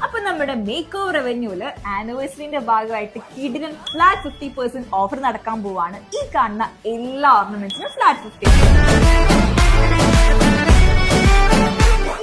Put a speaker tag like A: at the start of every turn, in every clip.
A: അപ്പൊ നമ്മുടെ make over റവന്യൂല് ആനിവേഴ്സറിന്റെ ഭാഗമായിട്ട് കിടിലൻ ഫ്ലാറ്റ് 50% ഓഫർ നടക്കാൻ പോവാണ്. ഈ കാണുന്ന എല്ലാ ഓർണമെന്റ്സിനും ഫ്ലാറ്റ് 50.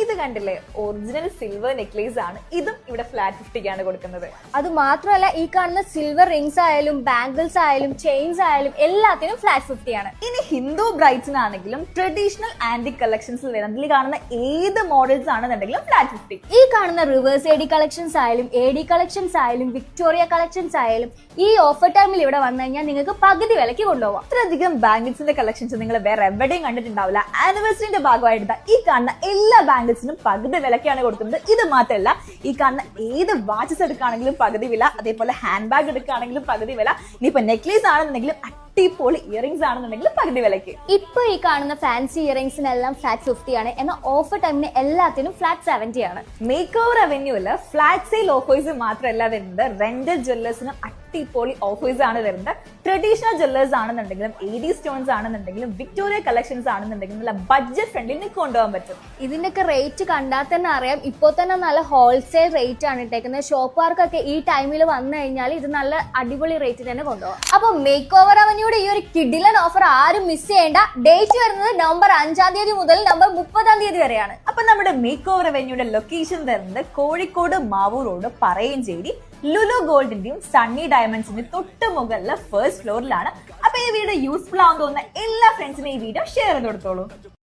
A: ഇത് കണ്ടില്ലേ, ഒറിജിനൽ സിൽവർ നെക്ലേസ് ആണ്. ഇതും ഇവിടെ ഫ്ലാറ്റ് 50ക്കാണ് കൊടുക്കുന്നത്.
B: അത് മാത്രമല്ല, ഈ കാണുന്ന സിൽവർ റിംഗ്സ് ആയാലും ബാംഗിൾസ് ആയാലും ചെയിൻസ് ആയാലും എല്ലാത്തിനും ഫ്ലാറ്റ് 50 ആണ്.
A: ഇനി ഹിന്ദു ബ്രൈഡ്സിനാണെങ്കിലും ട്രഡീഷണൽ ആന്റിക് കളക്ഷൻസിൽ വരുന്നതിൽ കാണുന്ന ഏത് മോഡൽസ് ആണെന്നുണ്ടെങ്കിലും ഫ്ലാറ്റ് 50.
B: ഈ കാണുന്ന റിവേഴ്സ് എ ഡി കളക്ഷൻസ് ആയാലും എ ഡി കളക്ഷൻസ് ആയാലും വിക്ടോറിയ കളക്ഷൻസ് ആയാലും ഈ ഓഫർ ടൈമിൽ ഇവിടെ വന്നു കഴിഞ്ഞാൽ നിങ്ങൾക്ക് പകുതി വിലയ്ക്ക് കൊണ്ടുപോകാം.
A: ഇത്രയധികം ബാംഗിൾസിന്റെ കളക്ഷൻസ് നിങ്ങൾ വേറെ എവിടെയും കണ്ടിട്ടുണ്ടാവില്ല. ആനിവേഴ്സറിന്റെ ഭാഗമായിട്ട് ഈ കാണുന്ന എല്ലാ ബാംഗിൾസിനും പകുതി വിലക്കാണ് കൊടുക്കുന്നത്. ഇത് മാത്രമല്ല, ഈ കാണുന്ന ഏത് വാച്ചസ് എടുക്കുകയാണെങ്കിലും പകുതി വില, അതേപോലെ ഹാൻഡ് ബാഗ് എടുക്കുകയാണെങ്കിലും പകുതി വില, ഇനിയിപ്പോ നെക്ലേസ് ആണെന്നുണ്ടെങ്കിലും അടിപൊളി ഇയറിംഗ്സ് ആണെന്നുണ്ടെങ്കിലും പകുതി വിലക്ക്.
B: ഇപ്പൊ ഈ കാണുന്ന ഫാൻസി ഇയറിംഗ്സിനെല്ലാം ഫ്ലാറ്റ് 50 ആണ്. എന്നാൽ ഓഫർ ടൈമിന് എല്ലാത്തിനും ഫ്ലാറ്റ് 70 ആണ്.
A: മേക്ക് ഓവർ റവന്യൂല് ഫ്ലാറ്റ് സെയിൽ ഓഫേഴ്സ് മാത്രമല്ല വരുന്നത്, റെന്റൽ ജ്വല്ലേഴ്സിനും അടിപൊളി ഓഫേഴ്സ് ആണ് വരുന്നത്. ട്രഡീഷണൽ ജ്വല്ലേഴ്സ് ആണെന്നുണ്ടെങ്കിലും എ ഡി സ്റ്റോൺസ് ആണെന്നുണ്ടെങ്കിലും വിക്ടോറിയ കളക്ഷൻസ് ആണെന്നുണ്ടെങ്കിലും നല്ല ബഡ്ജറ്റ് ഫ്രണ്ട്ലി നിങ്ങൾക്ക് കൊണ്ടുപോകാൻ പറ്റും.
B: ഇതിന്റെയൊക്കെ റേറ്റ് കണ്ടാൽ തന്നെ അറിയാം, ഇപ്പോൾ തന്നെ നല്ല ഹോൾസെയിൽ റേറ്റ് ആണ് ഇട്ടേക്കുന്നത്. ഷോപ്പുകാർക്കൊക്കെ ഈ ടൈമിൽ വന്നു കഴിഞ്ഞാൽ ഇത് നല്ല അടിപൊളി റേറ്റ് തന്നെ കൊണ്ടുപോകാം. അപ്പൊ മേക്ക് ഓവർ റവന്യൂടെ ഈ ഒരു കിഡിലൻ ഓഫർ ആരും മിസ് ചെയ്യേണ്ട. ഡേറ്റ് വരുന്നത് നവംബർ 5-ാം തീയതി മുതൽ നവംബർ 30-ാം തീയതി വരെയാണ്.
A: അപ്പൊ നമ്മുടെ മേക്ക് ഓവർ റവന്യൂടെ ലൊക്കേഷൻ തരുന്നത് കോഴിക്കോട് മാവൂർ റോഡ് പറയഞ്ചേരി ലുലു ഗോൾഡിന്റെയും സണ്ണി ഡയമണ്ട്സിന്റെ തൊട്ട് മുകളിലെ ഫസ്റ്റ് ഫ്ലോറിലാണ്. അപ്പൊ ഈ വീഡിയോ യൂസ്ഫുൾ ആവാൻ തോന്നുന്ന എല്ലാ ഫ്രണ്ട്സിനും ഈ വീഡിയോ ഷെയർ ചെയ്ത് കൊടുത്തോളൂ.